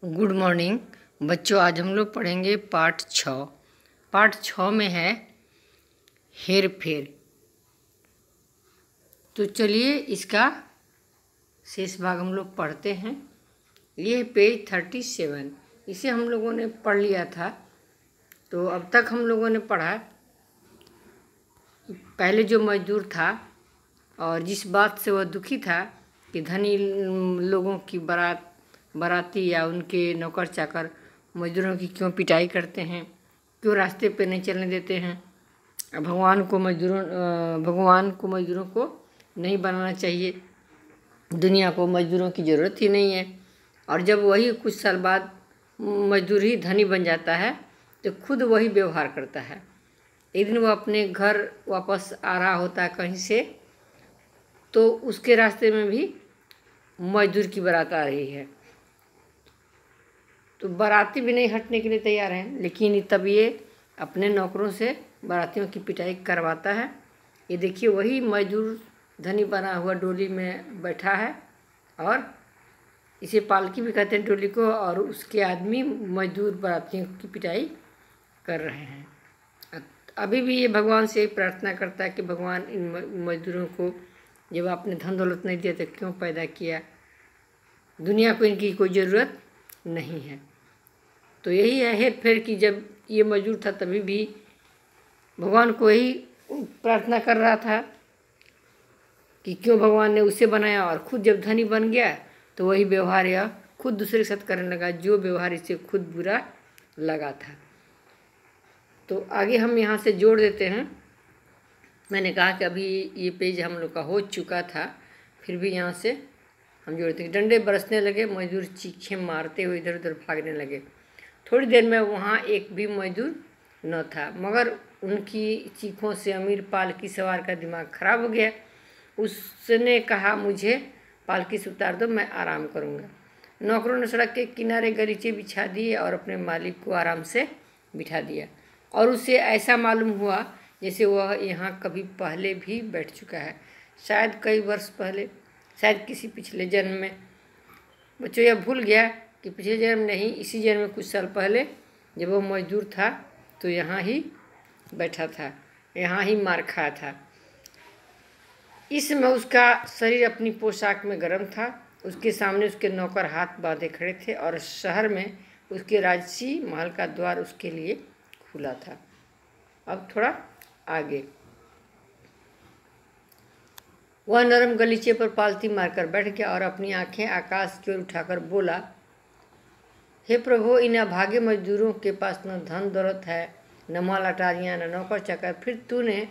Good morning बच्चों। आज हम लोग पढ़ेंगे पाठ 6। पाठ 6 में है हेर फेर। तो चलिए इसका शेष भाग हम लोग पढ़ते हैं। ये पेज 37, इसे हम लोगों ने पढ़ लिया था। तो अब तक हम लोगों ने पढ़ा पहले जो मजदूर था और जिस बात से वह दुखी था कि धनी लोगों की बाराती या उनके नौकर चाकर मजदूरों की क्यों पिटाई करते हैं, क्यों रास्ते पे नहीं चलने देते हैं। भगवान को मजदूरों को नहीं बनाना चाहिए, दुनिया को मजदूरों की ज़रूरत ही नहीं है। और जब वही कुछ साल बाद मजदूर ही धनी बन जाता है तो खुद वही व्यवहार करता है। एक दिन वह अपने घर वापस आ रहा होता है कहीं से, तो उसके रास्ते में भी मजदूर की बारात आ रही है। तो बाराती भी नहीं हटने के लिए तैयार हैं, लेकिन तब ये अपने नौकरों से बारातियों की पिटाई करवाता है। ये देखिए वही मजदूर धनी बना हुआ डोली में बैठा है, और इसे पालकी भी कहते हैं डोली को, और उसके आदमी मजदूर बारातियों की पिटाई कर रहे हैं। अभी भी ये भगवान से प्रार्थना करता है कि भगवान इन मजदूरों को जब आपने धन दौलत नहीं दिया तो क्यों पैदा किया, दुनिया को इनकी कोई ज़रूरत नहीं है। तो यही है हेर फेर कि जब ये मजदूर था तभी भी भगवान को ही प्रार्थना कर रहा था कि क्यों भगवान ने उसे बनाया, और खुद जब धनी बन गया तो वही व्यवहार यह खुद दूसरे के साथ करने लगा जो व्यवहार इसे खुद बुरा लगा था। तो आगे हम यहाँ से जोड़ देते हैं। मैंने कहा कि अभी ये पेज हम लोग का हो चुका था, फिर भी यहाँ से हम जोड़ते हैं। डंडे बरसने लगे, मजदूर चीखें मारते हुए इधर उधर भागने लगे। थोड़ी देर में वहाँ एक भी मजदूर न था, मगर उनकी चीखों से अमीर पालकी सवार का दिमाग खराब हो गया। उसने कहा, मुझे पालकी से उतार दो, मैं आराम करूँगा। नौकरों ने सड़क के किनारे गलीचे बिछा दिए और अपने मालिक को आराम से बिठा दिया, और उसे ऐसा मालूम हुआ जैसे वह यहाँ कभी पहले भी बैठ चुका है, शायद कई वर्ष पहले, शायद किसी पिछले जन्म में। बच्चों यह भूल गया कि पिछले जन्म नहीं, इसी जन्म में कुछ साल पहले जब वह मजदूर था तो यहाँ ही बैठा था, यहाँ ही मार खाया था। इस समय उसका शरीर अपनी पोशाक में गर्म था। उसके सामने उसके नौकर हाथ बांधे खड़े थे, और शहर में उसके राजसी महल का द्वार उसके लिए खुला था। अब थोड़ा आगे, वह नरम गलीचे पर पालती मारकर बैठ गया और अपनी आंखें आकाश की ओर उठाकर बोला, हे प्रभु, इन अभागे मजदूरों के पास न धन दौलत है, न माल अटारियाँ, न नौकर चाकर, फिर तूने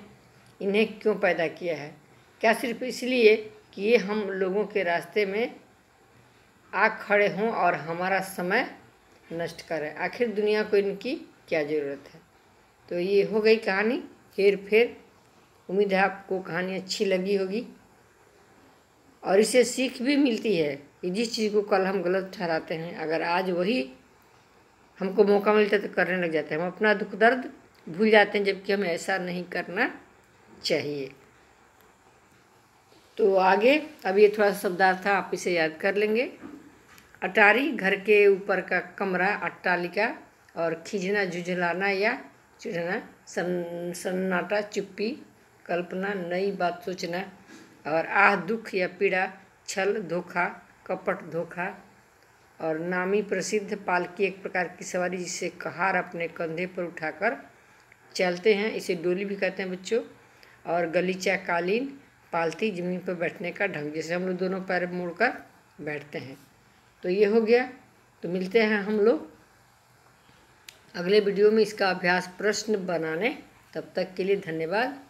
इन्हें क्यों पैदा किया है? क्या सिर्फ इसलिए कि ये हम लोगों के रास्ते में आ खड़े हों और हमारा समय नष्ट करें? आखिर दुनिया को इनकी क्या ज़रूरत है? तो ये हो गई कहानी हेर फेर। उम्मीद है आपको कहानी अच्छी लगी होगी, और इससे सीख भी मिलती है कि जिस चीज़ को कल हम गलत ठहराते हैं, अगर आज वही हमको मौका मिलता है तो करने लग जाते हैं। हम अपना दुख दर्द भूल जाते हैं, जबकि हमें ऐसा नहीं करना चाहिए। तो आगे अब ये थोड़ा सा शब्दार्थ था, आप इसे याद कर लेंगे। अटारी, घर के ऊपर का कमरा, अट्टालिका, और खिजना, झुझलाना या चिढ़ना, सन्नाटा, चुप्पी, कल्पना, नई बात सोचना, और आह, दुख या पीड़ा, छल, धोखा, कपट, धोखा, और नामी प्रसिद्ध पालकी, एक प्रकार की सवारी जिसे कहार अपने कंधे पर उठाकर चलते हैं, इसे डोली भी कहते हैं बच्चों। और गलीचा, कालीन, पालती, ज़मीन पर बैठने का ढंग, जैसे हम लोग दोनों पैर मोड़कर बैठते हैं। तो ये हो गया। तो मिलते हैं हम लोग अगले वीडियो में इसका अभ्यास प्रश्न बनाने। तब तक के लिए धन्यवाद।